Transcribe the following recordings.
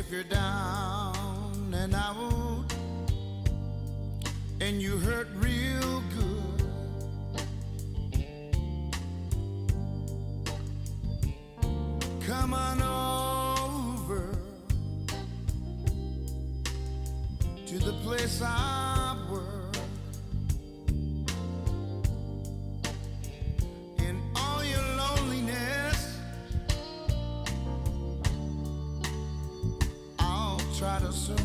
if you're down and out and you hurt real good, come on over to the place I work. In all your loneliness, I'll try to soothe.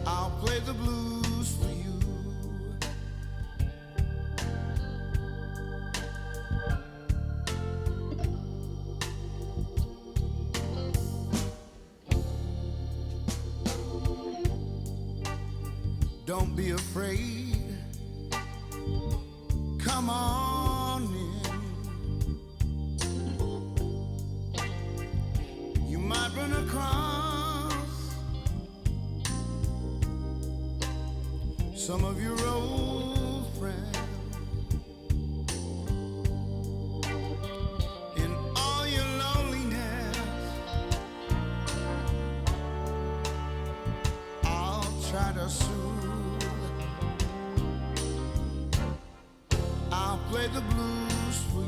I'll play the blues for you. Don't be afraid, come on in. You might run across some of your old friends. In all your loneliness, I'll try to soothe. I'll play the blues for you.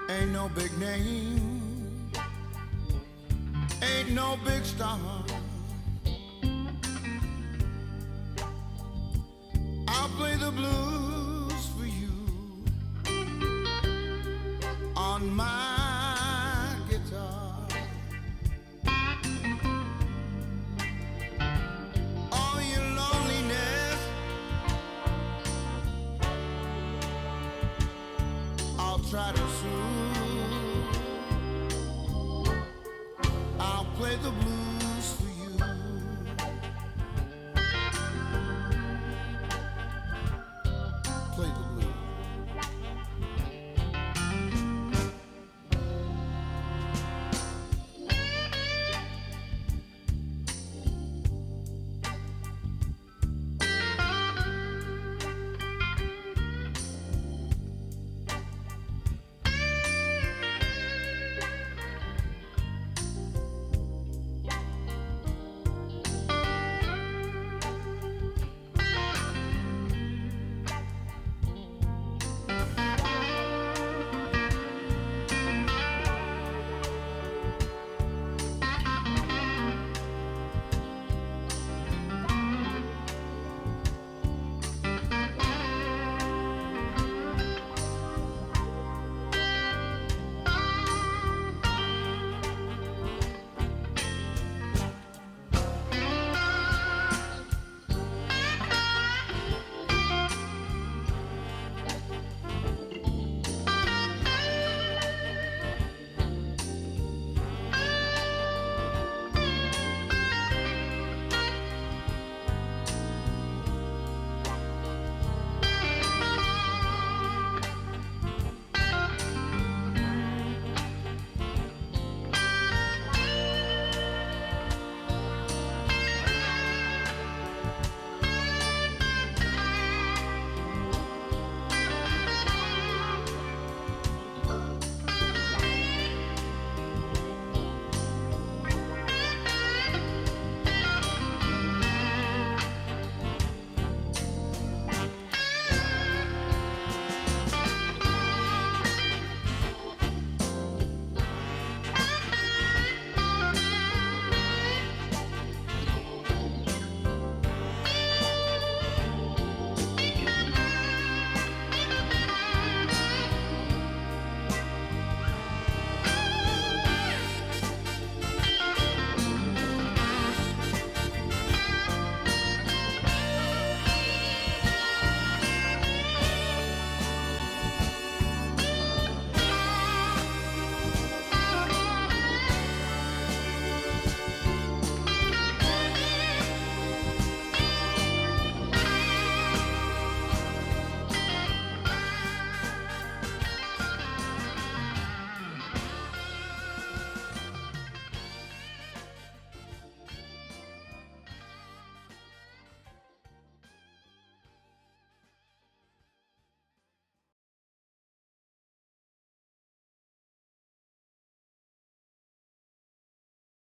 Ain't no big name, ain't no big star. I'll play the blues for you on my guitar. All your loneliness, I'll try to soothe. I'll play the blues for you.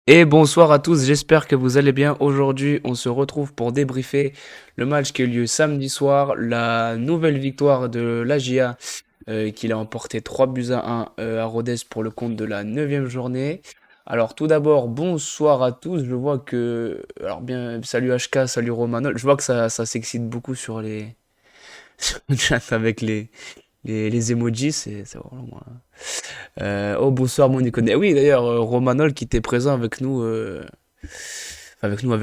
Et bonsoir à tous, j'espère que vous allez bien. Aujourd'hui, on se retrouve pour débriefer le match qui a eu lieu samedi soir, la nouvelle victoire de l'AGIA qu'il a emporté 3 buts à 1 à Rodez pour le compte de la neuvième journée. Alors tout d'abord, bonsoir à tous. Je vois que... Alors bien, salut HK, salut Romanol. Je vois que ça s'excite beaucoup sur sur le chat avec les emojis, c'est vraiment... Oh bonsoir Monique. Oui d'ailleurs, Romanol qui était présent avec nous... avec moi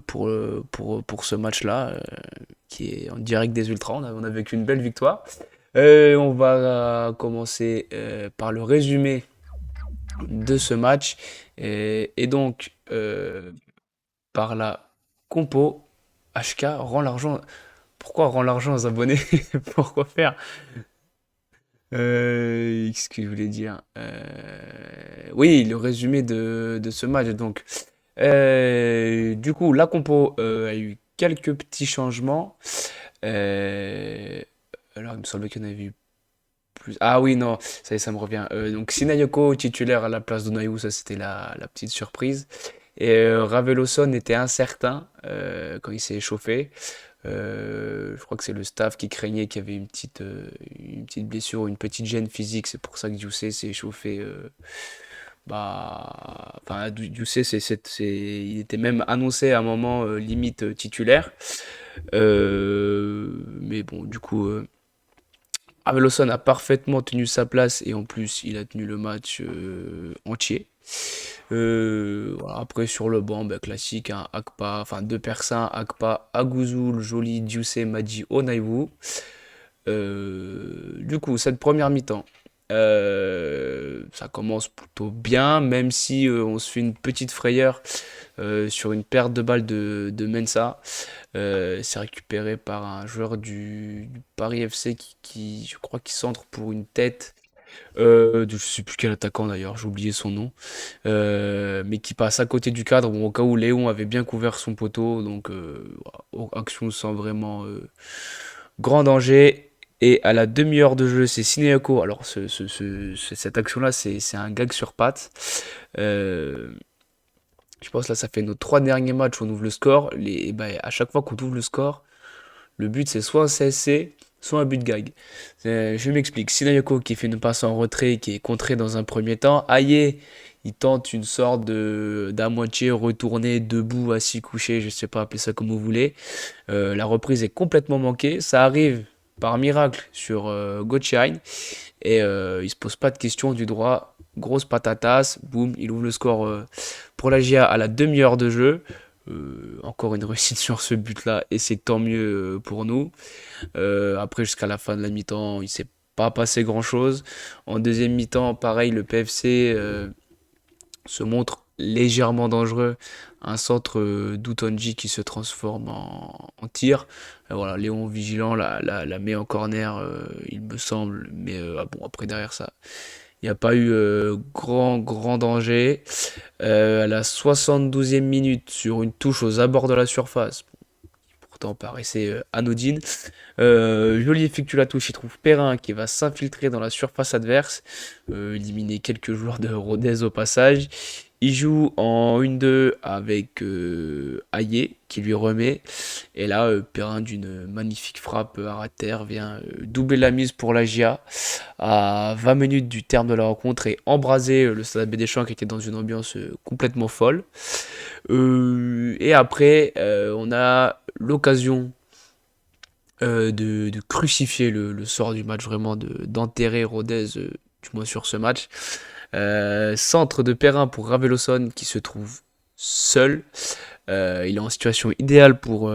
pour ce match-là, qui est en direct des Ultras. On a vécu une belle victoire. On va commencer par le résumé de ce match. Et donc, par la compo, HK rend l'argent. Pourquoi rend l'argent aux abonnés? Pourquoi faire? Ce que je voulais dire. Oui, le résumé de ce match. Donc, du coup, la compo a eu quelques petits changements. Euh, alors, il me semblait qu'il y en avait eu plus. Ah oui, non, ça y est, ça me revient. Donc, Sinayoko titulaire à la place d'Onaïwu, ça c'était la petite surprise. Et Raveloson était incertain quand il s'est échauffé. Je crois que c'est le staff qui craignait qu'il y avait une petite blessure ou une petite gêne physique. C'est pour ça que Dioussé s'est échauffé. Enfin, Dioussé, il était même annoncé à un moment limite titulaire. Mais bon, du coup, Avelosson a parfaitement tenu sa place et en plus, il a tenu le match entier. Voilà, après, sur le banc, ben, classique, hein, Akpa, enfin deux Persins, Akpa, Agouzoul, Joly, Dioussé, Madji, Onaïwu. Du coup, cette première mi-temps, ça commence plutôt bien, même si on se fait une petite frayeur sur une perte de balle de Mensa. C'est récupéré par un joueur du Paris FC je crois, qui centre pour une tête. Je sais plus quel attaquant d'ailleurs, j'ai oublié son nom. Mais qui passe à côté du cadre, bon, au cas où Léon avait bien couvert son poteau. Donc, action sans vraiment grand danger. Et à la demi-heure de jeu, c'est Sinéako. Alors, cette action-là, c'est un gag sur patte. Euh, je pense là, ça fait nos 3 derniers matchs où on ouvre le score. Ben, à chaque fois qu'on ouvre le score, le but c'est soit un CSC, soit un but gag. Je m'explique. Sinayoko qui fait une passe en retrait, qui est contrée dans un premier temps. Aïe, il tente une sorte de d'à moitié retourné, debout, assis, couché, je sais pas appeler ça comme vous voulez. La reprise est complètement manquée. Ça arrive par miracle sur Gottschein. Et il se pose pas de questions du droit. Grosse patatas, boum, il ouvre le score pour la GIA à la demi-heure de jeu. Encore une réussite sur ce but-là, et c'est tant mieux pour nous. Après, jusqu'à la fin de la mi-temps, il s'est pas passé grand-chose. En deuxième mi-temps, pareil, le PFC se montre légèrement dangereux. Un centre d'Utonji qui se transforme en tir. Voilà, Léon vigilant la met en corner, il me semble. Mais ah bon, après derrière ça, il n'y a pas eu grand danger. À la 72e minute, sur une touche aux abords de la surface, pourtant paraissait anodine, Joly effectue la touche, il trouve Perrin qui va s'infiltrer dans la surface adverse, éliminer quelques joueurs de Rodez au passage. Il joue en 1-2 avec Aye qui lui remet. Et là, Perrin d'une magnifique frappe à terre vient doubler la mise pour la GIA à 20 minutes du terme de la rencontre et embraser le Stade Abbé Deschamps qui était dans une ambiance complètement folle. Et après, on a l'occasion de crucifier le sort du match, vraiment d'enterrer Rodez, du moins sur ce match. Centre de Perrin pour Raveloson qui se trouve seul. Il est en situation idéale pour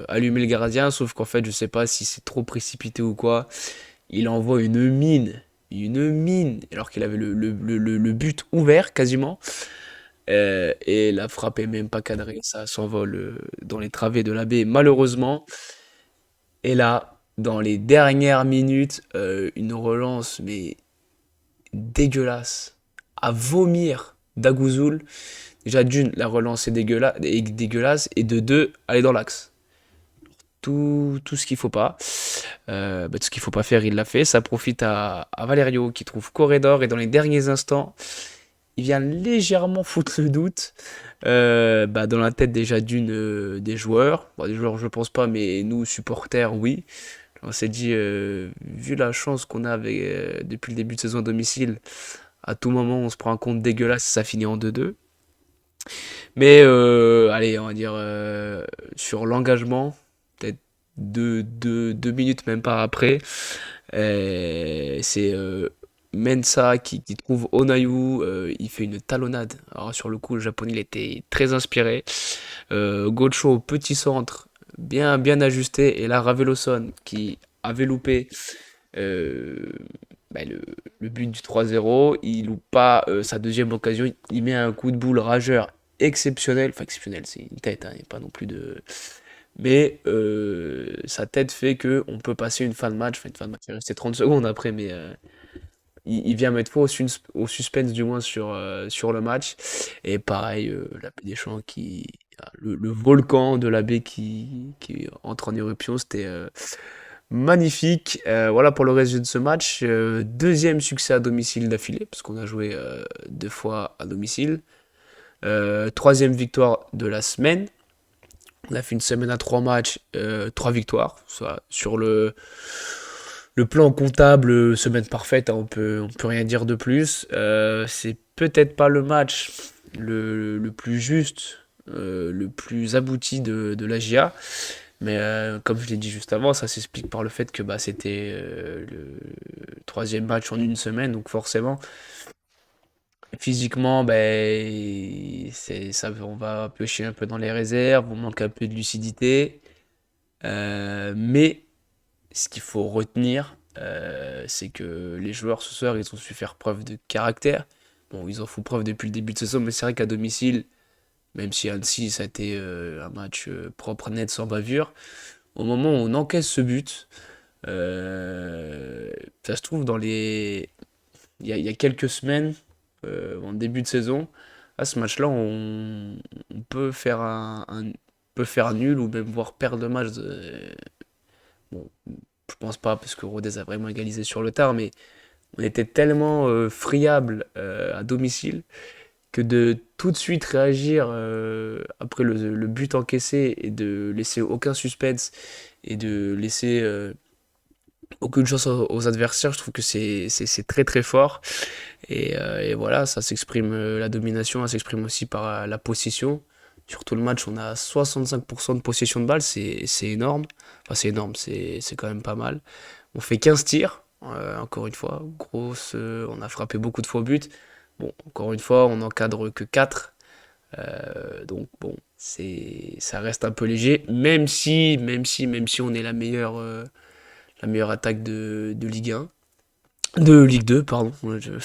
allumer le gardien, sauf qu'en fait, je sais pas si c'est trop précipité ou quoi. Il envoie une mine, alors qu'il avait le but ouvert quasiment. Et la frappe est même pas cadrée, ça s'envole dans les travées de la baie, malheureusement. Et là, dans les dernières minutes, une relance, mais dégueulasse, à vomir d'Agouzoul. Déjà, d'une, la relance est dégueulasse, et de deux, elle est dans l'axe. Tout ce qu'il faut pas. Tout ce qu'il faut pas faire, il l'a fait. Ça profite à Valerio qui trouve Corredor, et dans les derniers instants, il vient légèrement foutre le doute bah, dans la tête déjà des joueurs. Bon, des joueurs, je pense pas, mais nous, supporters, oui. On s'est dit, vu la chance qu'on a depuis le début de saison à domicile, à tout moment, on se prend un compte dégueulasse, ça finit en 2-2. Mais allez, on va dire sur l'engagement, peut-être deux minutes même pas après, c'est Mensah qui trouve Onayu, il fait une talonnade. Alors sur le coup, le japonais il était très inspiré. Gocho, petit centre, bien ajusté. Et là, Raveloson qui avait loupé euh, bah, le but du 3-0. Il loupe pas sa deuxième occasion. Il met un coup de boule rageur exceptionnel. Enfin, exceptionnel, c'est une tête, hein, il n'y a pas non plus de. Mais sa tête fait que on peut passer une fin de match. Enfin, une fin de match, il restait 30 secondes après, mais il vient mettre fin au suspense du moins sur le match. Et pareil, l'abbé Deschamps le volcan de l'abbé qui entre en éruption, c'était magnifique. Voilà pour le résumé de ce match. Deuxième succès à domicile d'affilée, parce qu'on a joué deux fois à domicile. Troisième victoire de la semaine. On a fait une semaine à trois matchs, trois victoires. Soit sur le plan comptable, semaine parfaite, hein, on peut rien dire de plus. C'est peut-être pas le match le plus juste, le plus abouti de la GIA. Mais comme je l'ai dit juste avant, ça s'explique par le fait que bah, c'était le troisième match en une semaine, donc forcément, physiquement, ben, ça, on va piocher un peu dans les réserves, on manque un peu de lucidité. Mais ce qu'il faut retenir, c'est que les joueurs ce soir, ils ont su faire preuve de caractère. Bon, ils en font preuve depuis le début de saison, mais c'est vrai qu'à domicile, même si Annecy, ça a été un match propre, net, sans bavure, au moment où on encaisse ce but, ça se trouve il y a quelques semaines, en début de saison, à ce match-là, on peut faire peut faire nul ou même voir perdre le match. Bon, je pense pas parce que Rodez a vraiment égalisé sur le tard, mais on était tellement friable à domicile que de tout de suite réagir après le but encaissé et de laisser aucun suspense et de laisser aucune chance aux adversaires, je trouve que c'est très très fort. Et voilà, ça s'exprime, la domination, elle s'exprime aussi par la possession. Sur tout le match, on a 65% de possession de balle, c'est énorme. Enfin, c'est énorme, c'est quand même pas mal. On fait 15 tirs, encore une fois, grosse, on a frappé beaucoup de fois au but. Bon, encore une fois, on encadre que 4. Donc bon, ça reste un peu léger, même si on est la meilleure attaque de Ligue 1. De Ligue 2, pardon. Ouais, on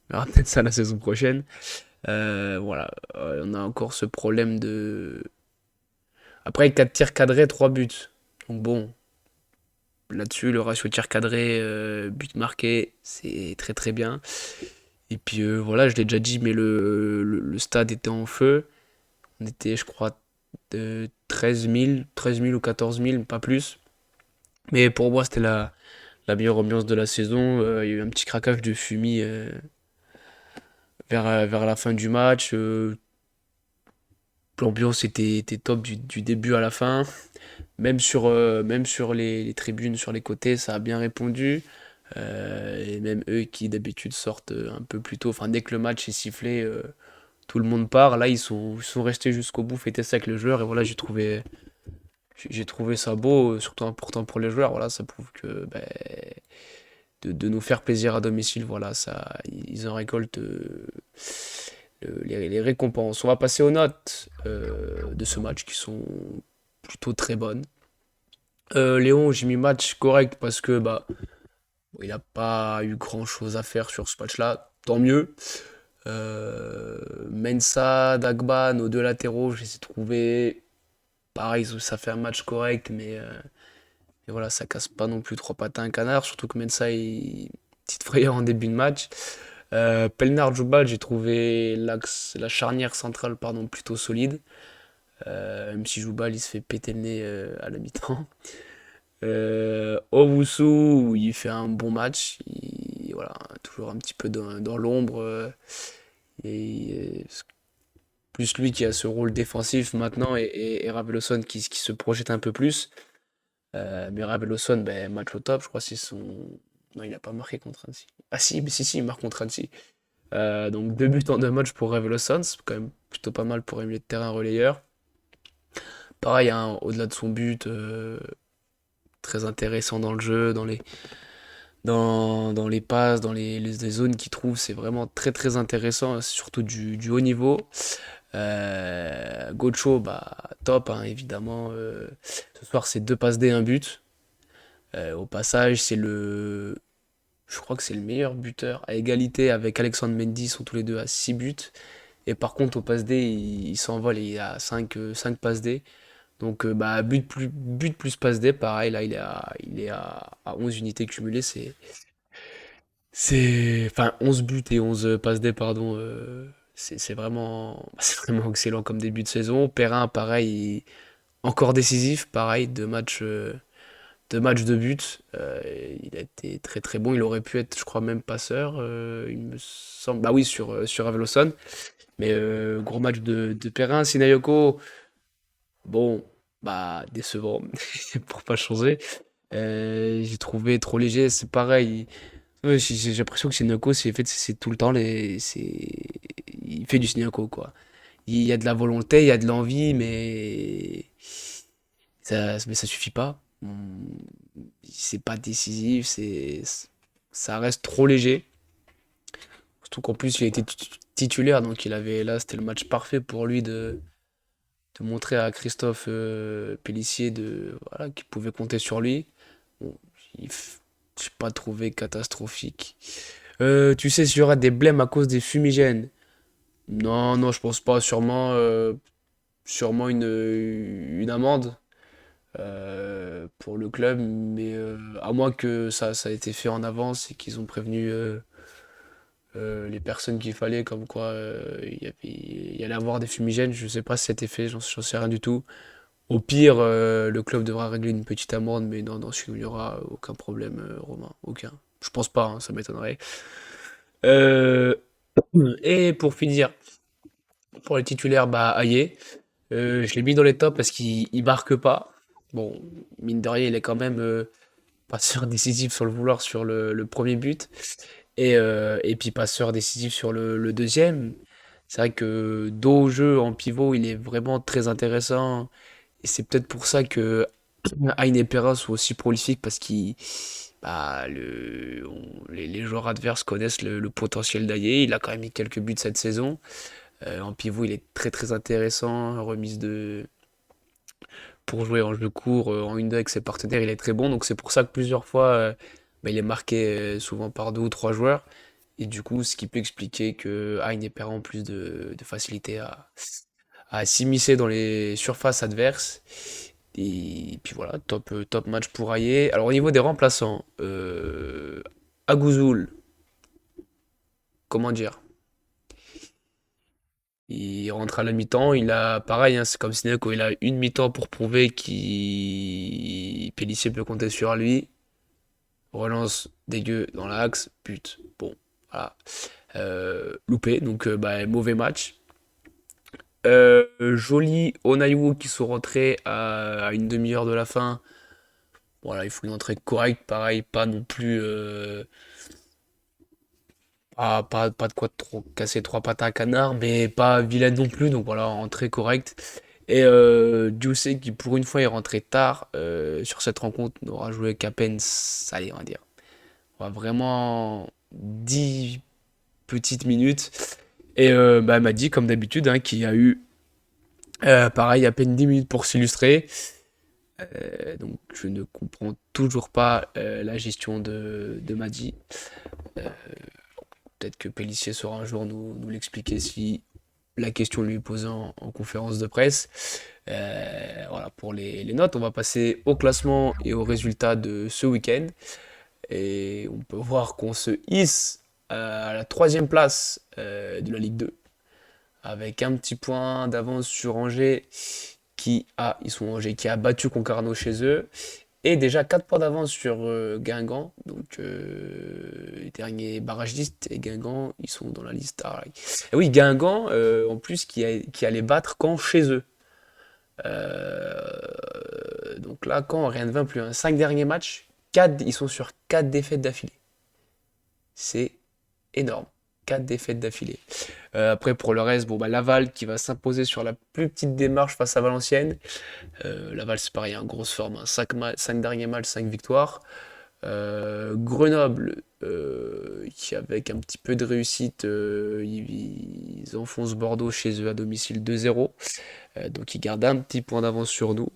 verra peut-être ça la saison prochaine. Voilà, on a encore ce problème de. Après, 4 tirs cadrés, 3 buts. Donc bon, là-dessus, le ratio tir cadré, but marqué, c'est très très bien. Et puis voilà, je l'ai déjà dit, mais le stade était en feu. On était, je crois, de 13 000 ou 14 000, pas plus. Mais pour moi, c'était la meilleure ambiance de la saison. Il y a eu un petit craquage de fumis vers la fin du match. L'ambiance était top du début à la fin. Même sur les tribunes, sur les côtés, ça a bien répondu. Et même eux qui d'habitude sortent un peu plus tôt, enfin dès que le match est sifflé, tout le monde part. Là, ils sont restés jusqu'au bout, fêter ça avec les joueurs. Et voilà, j'ai trouvé ça beau, surtout important pour les joueurs. Voilà, ça prouve que ben, de nous faire plaisir à domicile, voilà, ça, ils en récoltent les récompenses. On va passer aux notes de ce match qui sont plutôt très bonnes. Léon, j'ai mis match correct parce que bah bon, il n'a pas eu grand chose à faire sur ce match-là, tant mieux. Mensah, Dagba, nos deux latéraux, je les ai trouvés. Pareil, ça fait un match correct, mais voilà, ça casse pas non plus trois pattes à un canard, surtout que Mensah est petite frayeur en début de match. Pelnard Joubal, j'ai trouvé la charnière centrale pardon, plutôt solide. Même si Joubal il se fait péter le nez à la mi-temps. Owusu, il fait un bon match. Voilà, toujours un petit peu dans l'ombre. Et plus lui qui a ce rôle défensif maintenant et Raveloson qui se projette un peu plus. Mais Raveloson, ben, match au top, je crois que c'est son. Non, il a pas marqué contre Annecy. Ah si, mais si, il marque contre Annecy. Donc 2 buts en 2 matchs pour Raveloson, c'est quand même plutôt pas mal pour un milieu de terrain relayeur. Pareil, hein, au-delà de son but, très intéressant dans le jeu, dans les passes, dans les zones qu'il trouve, c'est vraiment très très intéressant, c'est surtout du haut niveau. Gocho, bah top, hein, évidemment. Ce soir, c'est 2 passes D, un but. Au passage, je crois que c'est le meilleur buteur à égalité avec Alexandre Mendy, ils sont tous les deux à 6 buts. Et par contre, au passe D, il s'envole et il a 5 passes D. Donc, bah, but plus passe D, pareil, là, à 11 unités cumulées. Enfin, 11 buts et 11 passes D, pardon. C'est vraiment, c'est vraiment excellent comme début de saison. Perrin, pareil, encore décisif, pareil, 2 matchs de but. Il a été très très bon. Il aurait pu être, je crois, même passeur, il me semble. Bah oui, sur Avelosson. Mais gros match de Perrin. Sinayoko, bon, bah décevant, pour pas changer. J'ai trouvé trop léger, c'est pareil. Ouais, j'ai l'impression que Sinayoko, c'est tout le temps il fait du Sinayoko, quoi. Il y a de la volonté, il y a de l'envie, mais ça suffit pas. C'est pas décisif, ça reste trop léger. Surtout qu'en plus, il a été titulaire, donc là, c'était le match parfait pour lui de montrer à Christophe Pélissier voilà, qu'il pouvait compter sur lui. Bon, il f- j'ai pas trouvé catastrophique. Tu sais s'il y aura des blèmes à cause des fumigènes? Non, non, je pense pas. Sûrement une amende pour le club, mais à moins que ça a été fait en avance et qu'ils ont prévenu les personnes qu'il fallait, comme quoi il y allait avoir des fumigènes. Je sais pas si c'était fait, j'en sais rien du tout. Au pire, le club devra régler une petite amende, mais non, sinon il n'y aura aucun problème, Romain. Aucun. Je pense pas, hein, ça m'étonnerait. Euh, et pour finir, pour les titulaires, bah Ayer. Je l'ai mis dans les tops parce qu'il marque pas. Bon, mine de rien, il est quand même passeur décisif sur le vouloir sur le premier but. Et puis passeur décisif sur le deuxième. C'est vrai que dos au jeu en pivot, il est vraiment très intéressant. Et c'est peut-être pour ça que Aine et Perra sont aussi prolifiques parce qu'ils bah, les joueurs adverses connaissent le potentiel d'Aye. Il a quand même mis quelques buts cette saison. En pivot, il est très très intéressant. Pour jouer en jeu court, en 1-2 avec ses partenaires, il est très bon. Donc c'est pour ça que plusieurs fois, bah, il est marqué souvent par 2 ou 3 joueurs. Et du coup, ce qui peut expliquer que Hein ait en plus de facilité à s'immiscer dans les surfaces adverses. Et puis voilà, top match pour Ayer. Alors au niveau des remplaçants, Agouzoul, comment dire? Il rentre à la mi-temps, il a pareil, hein, c'est comme Sinek, il a une mi-temps pour prouver qu'il Pélissier peut compter sur lui. Relance dégueu dans l'axe, but. Bon, voilà. Loupé, donc bah, mauvais match. Joly, Onayou qui sont rentrés à une demi-heure de la fin. Voilà, il faut une entrée correcte, pareil, pas non plus. Pas de quoi trop casser 3 pattes à un canard, mais pas vilaine non plus, donc voilà, entrée correcte. Et Dioussé qui pour une fois est rentré tard sur cette rencontre, n'aura joué qu'à peine, allez, on va dire. On va vraiment 10 petites minutes. Et bah, elle m'a dit, comme d'habitude, hein, qu'il y a eu, pareil, à peine 10 minutes pour s'illustrer. Donc je ne comprends toujours pas la gestion de Madi. Euh, Peut-être que Pellissier saura un jour nous l'expliquer si la question lui est posée en conférence de presse. Voilà pour les notes. On va passer au classement et aux résultats de ce week-end. Et on peut voir qu'on se hisse à la troisième place de la Ligue 2, avec un petit point d'avance sur Angers, Angers qui a battu Concarneau chez eux. Et déjà 4 points d'avance sur Guingamp. Donc, les derniers barragistes et Guingamp, ils sont dans la liste. Ah, et oui, Guingamp, en plus, qui allait battre Caen chez eux. Donc là, Caen, rien ne va plus, hein. 5 derniers matchs, ils sont sur 4 défaites d'affilée. C'est énorme. 4 défaites d'affilée. Après, pour le reste, bon, bah, Laval qui va s'imposer sur la plus petite démarche face à Valenciennes. Laval, c'est pareil, en grosse forme, hein. 5 derniers matchs, 5 victoires. Grenoble, qui avec un petit peu de réussite, ils enfoncent Bordeaux chez eux à domicile 2-0. Donc ils gardent un petit point d'avance sur nous.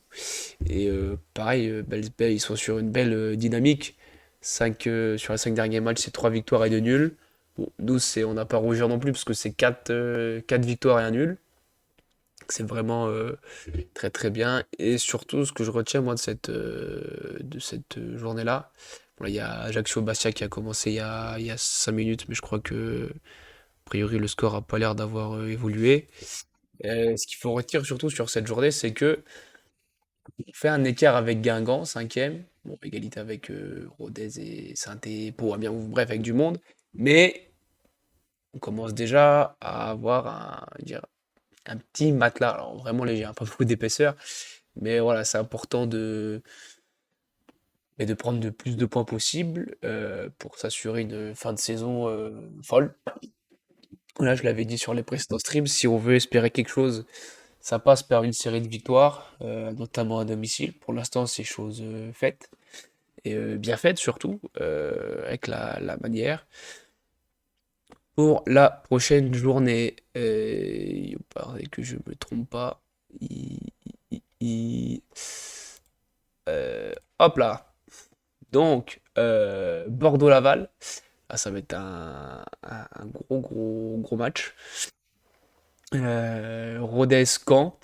Et pareil, ils sont sur une belle dynamique. Sur les 5 derniers matchs, c'est 3 victoires et 2 nuls. Bon, nous, on n'a pas à rougir non plus parce que c'est 4 victoires et un nul. C'est vraiment très très bien. Et surtout, ce que je retiens moi de cette journée-là, bon, là, il y a Ajaccio-Bastia qui a commencé il y a 5 minutes, mais je crois que, a priori, le score a pas l'air d'avoir évolué. Ce qu'il faut retenir surtout sur cette journée, c'est que on fait un écart avec Guingamp, cinquième. Bon, égalité avec Rodez et Saint-Et, Pau, Amiens, bref, avec du monde. Mais on commence déjà à avoir un petit matelas, alors vraiment léger, hein, pas beaucoup d'épaisseur. Mais voilà, c'est important de prendre le plus de points possible pour s'assurer une fin de saison folle. Là, je l'avais dit sur les précédents streams, si on veut espérer quelque chose, ça passe par une série de victoires, notamment à domicile. Pour l'instant, c'est chose faite, et bien faite surtout, avec la manière. Pour la prochaine journée, il paraît que je me trompe pas. il- il- hop là. Donc, Bordeaux-Laval. Ah, ça va être un gros, gros, gros match. Rodez-Caen.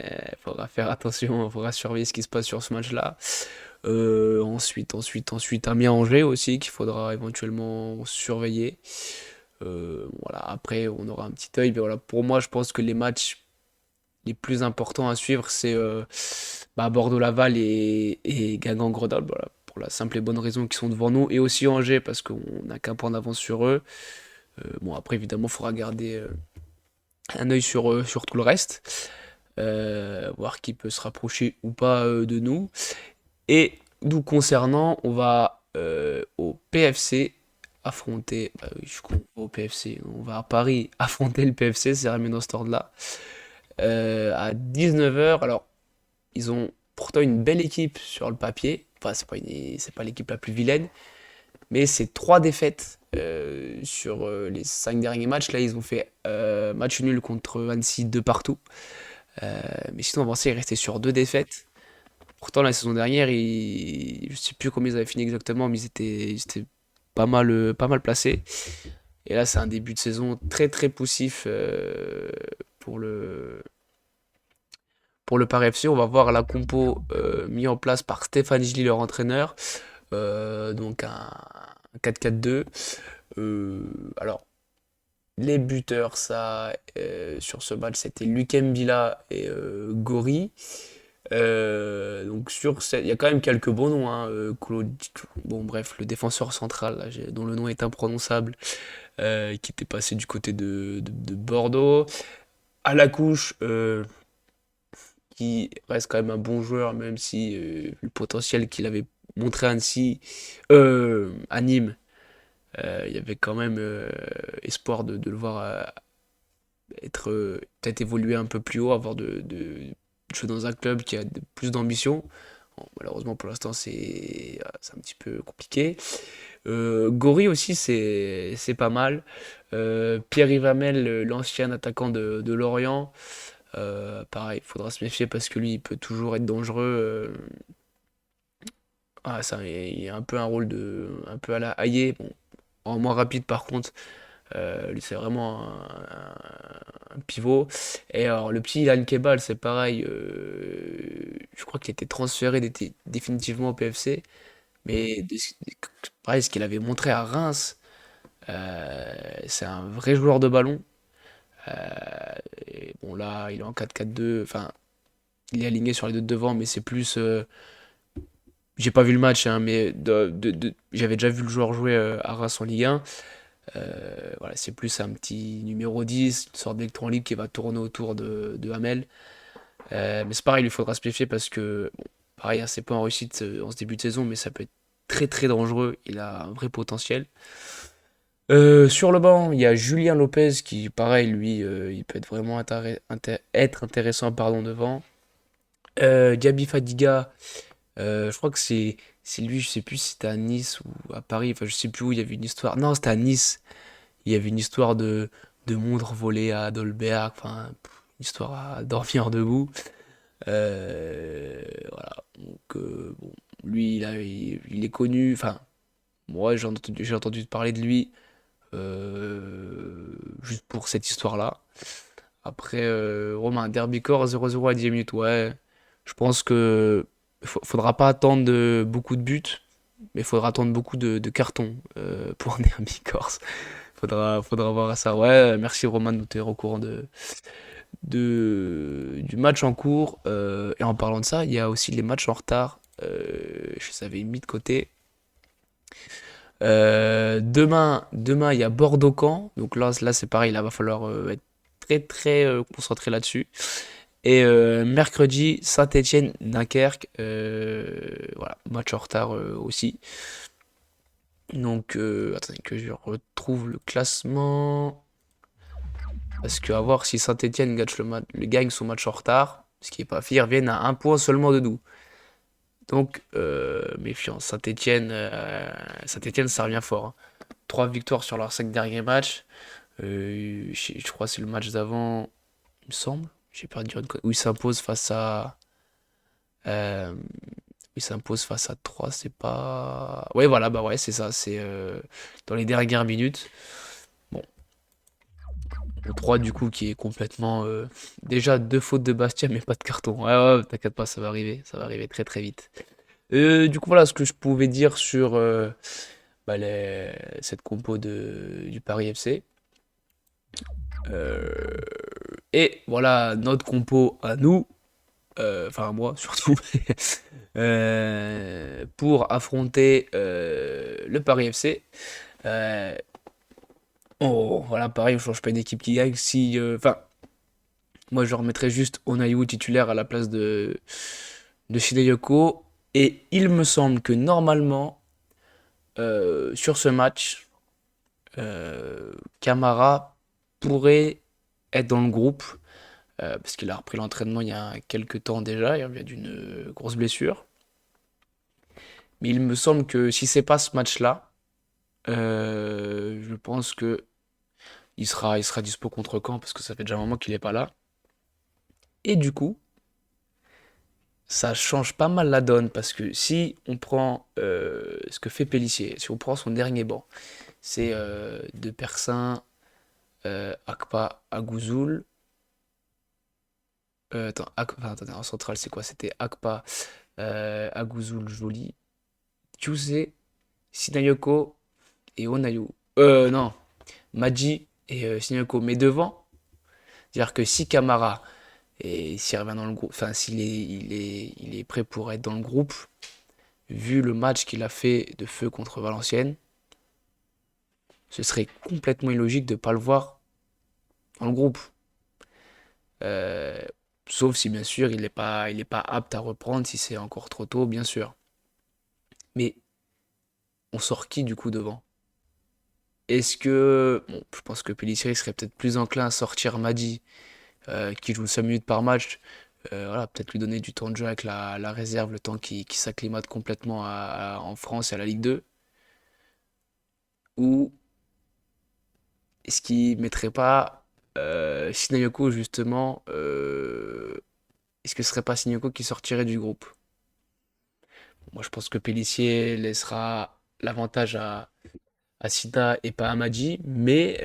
Il faudra faire attention, il faudra surveiller ce qui se passe sur ce match-là. Ensuite, Amiens-Angers aussi, qu'il faudra éventuellement surveiller. Voilà, après, on aura un petit œil. Mais voilà, pour moi, je pense que les matchs les plus importants à suivre, c'est Bordeaux-Laval et Guingamp-Grenoble. Voilà, pour la simple et bonne raison qu'ils sont devant nous. Et aussi Angers, parce qu'on n'a qu'un point d'avance sur eux. Bon, après, évidemment, il faudra garder un œil sur tout le reste. Voir qui peut se rapprocher ou pas de nous. Et nous concernant, on va au PFC affronter. Bah oui, je comprends au PFC. On va à Paris affronter le PFC, c'est remis dans cet ordre-là. À 19h. Alors, ils ont pourtant une belle équipe sur le papier. Enfin, c'est pas l'équipe la plus vilaine. Mais c'est 3 défaites sur les 5 derniers matchs. Là, ils ont fait match nul contre Annecy de partout. Mais sinon, avancé, ils restaient sur 2 défaites. Pourtant, la saison dernière, je sais plus combien ils avaient fini exactement, mais ils étaient pas mal placés. Et là, c'est un début de saison très très poussif pour le Paris FC. On va voir la compo mis en place par Stéphane Gilly, leur entraîneur. Donc un 4-4-2. Alors, les buteurs, sur ce match, c'était Lukem Villa et Gori. Donc il y a quand même quelques bons noms, hein. Bon bref, le défenseur central là, dont le nom est imprononçable, qui était passé du côté de Bordeaux. À la couche, qui reste quand même un bon joueur, même si le potentiel qu'il avait montré à Annecy, à Nîmes, il y avait quand même espoir de le voir être peut-être évoluer un peu plus haut, avoir de jouer dans un club qui a plus d'ambition. Bon, malheureusement pour l'instant c'est un petit peu compliqué. Gori aussi c'est pas mal. Pierre Ivamel, l'ancien attaquant de Lorient. Pareil, il faudra se méfier parce que lui il peut toujours être dangereux. Il y a un peu un rôle un peu à la Hayé. Bon, en moins rapide par contre. Lui, c'est vraiment un pivot. Et alors, le petit Ilan Kebal, c'est pareil. Je crois qu'il était transféré définitivement au PFC. Mais pareil, ce qu'il avait montré à Reims, c'est un vrai joueur de ballon. Et bon, là, il est en 4-4-2. Enfin, il est aligné sur les deux de devant, mais c'est plus J'ai pas vu le match, hein, mais j'avais déjà vu le joueur jouer à Reims en Ligue 1. Voilà, c'est plus un petit numéro 10, une sorte d'électron libre qui va tourner autour de Hamel. Mais c'est pareil, il lui faudra se méfier parce que, bon, pareil, hein, c'est pas en réussite en ce début de saison, mais ça peut être très très dangereux. Il a un vrai potentiel. Sur le banc, il y a Julien Lopez qui, pareil, lui, il peut être vraiment être intéressant pardon, devant. Gabi Fadiga, je crois que c'est lui, je sais plus si c'était à Nice ou à Paris, enfin je sais plus où il y avait une histoire. Non, c'était à Nice. Il y avait une histoire de montre volée à Dolberg, enfin, une histoire à dormir debout. Voilà. Donc, bon, lui, il est connu. Enfin, moi, j'ai entendu parler de lui juste pour cette histoire-là. Après, Romain, Derby Corps 0-0 à 10 minutes, ouais. Je pense que faudra pas attendre beaucoup de buts, mais il faudra attendre beaucoup de cartons pour un Derby Corse. Faudra voir ça. Ouais, merci Romain de nous tenir au courant du match en cours. Et en parlant de ça, il y a aussi les matchs en retard. Je les avais mis de côté. Demain, il y a Bordeaux-Camp. Donc là c'est pareil, là, va falloir être très très concentré là-dessus. Et mercredi, Saint-Étienne-Dunkerque. Voilà, match en retard aussi. Donc, attendez que je retrouve le classement. Parce qu'à voir si Saint-Étienne gagne son match en retard, ce qui est pas fait, ils reviennent à un point seulement de nous. Donc, méfiance. Saint-Étienne, ça revient fort, hein. 3 victoires sur leurs 5 derniers matchs. Je crois que c'est le match d'avant, il me semble. J'ai peur de dire où ils s'imposent face à. euh, il s'impose face à 3, c'est pas. Ouais, voilà, bah ouais, c'est ça. C'est dans les dernières minutes. Bon, le 3 du coup qui est complètement. Déjà 2 fautes de Bastia, mais pas de carton. Ouais, ouais, t'inquiète pas, ça va arriver. Ça va arriver très très vite. Du coup, voilà ce que je pouvais dire sur bah, cette compo du Paris FC. Euh, et voilà notre compo à nous. Enfin à moi surtout. Pour affronter le Paris FC. Euh, oh, voilà, pareil, on change pas d'équipe qui gagne. Si, enfin, moi je remettrais juste Onaïou titulaire à la place de Shideyoko. Et il me semble que normalement, sur ce match, Camara pourrait être dans le groupe. Parce qu'il a repris l'entraînement il y a quelques temps déjà, il revient d'une grosse blessure. Mais il me semble que si c'est pas ce match-là, je pense que il sera dispo contre Caen parce que ça fait déjà un moment qu'il est pas là. Et du coup, ça change pas mal la donne parce que si on prend ce que fait Pélissier, si on prend son dernier banc, c'est De Persin, Akpa, Agouzoul. Enfin, attendez, en centrale, c'est quoi? C'était Akpa, Agouzoul, Joly, Djouzé, Sinayoko et Onayu. Non, Madji et Sinayoko. Mais devant, c'est-à-dire que si Camara et s'il revient dans le groupe, enfin s'il est prêt pour être dans le groupe, vu le match qu'il a fait de feu contre Valenciennes, ce serait complètement illogique de ne pas le voir dans le groupe. Euh, Sauf si bien sûr il est pas apte à reprendre, si c'est encore trop tôt, bien sûr. Mais on sort qui du coup devant? Est-ce que. Bon, je pense que Pellissier serait peut-être plus enclin à sortir Madi, qui joue 5 minutes par match. Voilà, peut-être lui donner du temps de jeu avec la réserve, le temps qui s'acclimate complètement en France et à la Ligue 2. Ou est-ce qu'il mettrait pas Sinayoko justement, est-ce que ce serait pas Sinayoko qui sortirait du groupe? Moi je pense que Pellissier laissera l'avantage à Sina et pas à Madji, mais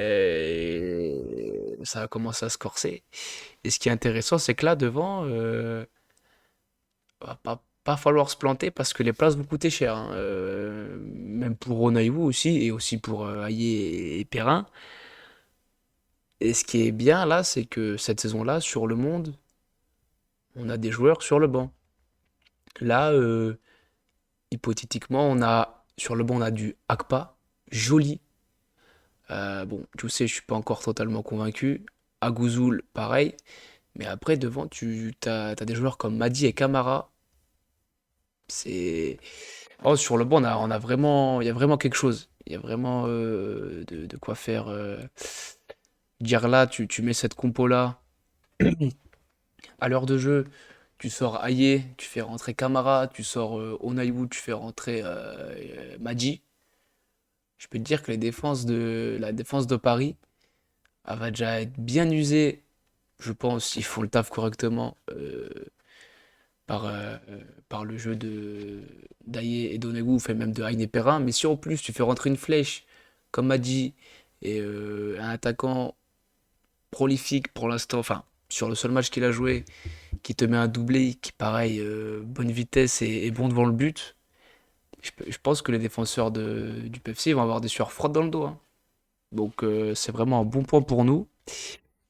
ça va commencer à se corser. Et ce qui est intéressant, c'est que là devant, va pas falloir se planter parce que les places vont coûter cher, hein. Même pour Ronaïou aussi, et aussi pour Aïe et Perrin. Et ce qui est bien là, c'est que cette saison-là, sur le monde, on a des joueurs sur le banc. Là, hypothétiquement, on a sur le banc, on a du Akpa, joli. Bon, tu sais, je suis pas encore totalement convaincu. Agouzoul, pareil. Mais après, devant, t'as des joueurs comme Madi et Camara. C'est. Oh, sur le banc, on a vraiment, il y a vraiment quelque chose. Il y a vraiment de quoi faire. Dire là, tu mets cette compo-là à l'heure de jeu. Tu sors Aye, tu fais rentrer Camara, tu sors Onayou, tu fais rentrer Madi. Je peux te dire que la défense de Paris, elle va déjà être bien usée, je pense, s'ils font le taf correctement par, euh, par le jeu de d'Aye et d'Onagou, fait même de Aine Perrin. Mais si en plus tu fais rentrer une flèche, comme m'a dit, et un attaquant prolifique pour l'instant, enfin, sur le seul match qu'il a joué, qui te met un doublé, qui pareil, bonne vitesse et bon devant le but, je pense que les défenseurs du PFC vont avoir des sueurs froides dans le dos, hein. Donc c'est vraiment un bon point pour nous.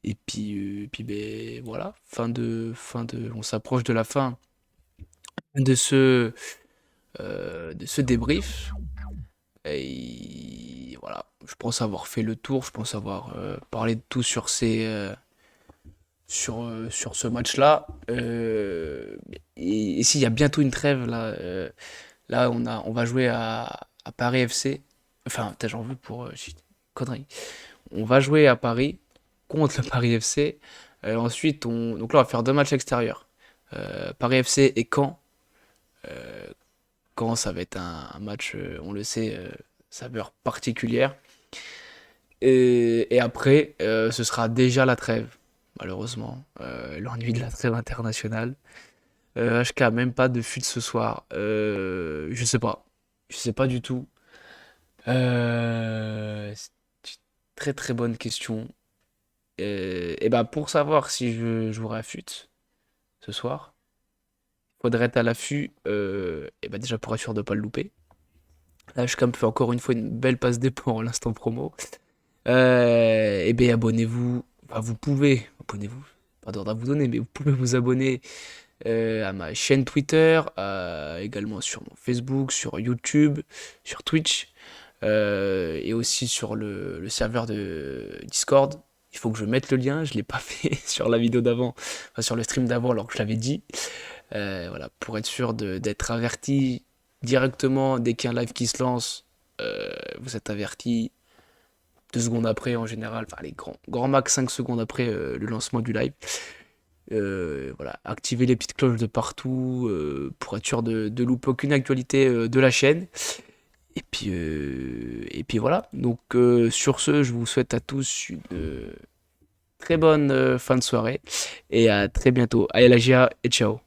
Et puis ben, voilà, on s'approche de la fin de ce débrief. Et voilà, je pense avoir fait le tour, je pense avoir parlé de tout sur ce match-là. Et s'il y a bientôt une trêve, là on va jouer à Paris FC. Enfin, putain, j'en veux pour... connerie. On va jouer à Paris contre le Paris FC. Ensuite, donc là, on va faire deux matchs extérieurs. Paris FC et Caen. Caen, ça va être un match, on le sait, saveur particulière. Et après, ce sera déjà la trêve, malheureusement. L'ennui de la trêve internationale. HK, même pas de fut ce soir. Je sais pas. Je sais pas du tout. C'est une très très bonne question. Et bah pour savoir si je jouerai à fut ce soir, faudrait être à l'affût, et bah déjà pour être sûr de pas le louper. Là, je me fait encore une fois une belle passe dépôt en l'instant promo. Et bien abonnez-vous, enfin vous pouvez, abonnez-vous, pas d'ordre à vous donner, mais vous pouvez vous abonner à ma chaîne Twitter, également sur mon Facebook, sur YouTube, sur Twitch, et aussi sur le serveur de Discord. Il faut que je mette le lien, je ne l'ai pas fait sur la vidéo d'avant, enfin sur le stream d'avant alors que je l'avais dit. Voilà, pour être sûr d'être averti directement dès qu'il y a un live qui se lance, vous êtes averti 2 secondes après en général, enfin les grand max 5 secondes après le lancement du live. Voilà, activez les petites cloches de partout pour être sûr de louper aucune actualité de la chaîne. Et puis voilà. Donc sur ce, je vous souhaite à tous une très bonne fin de soirée et à très bientôt. Allez la GA et ciao.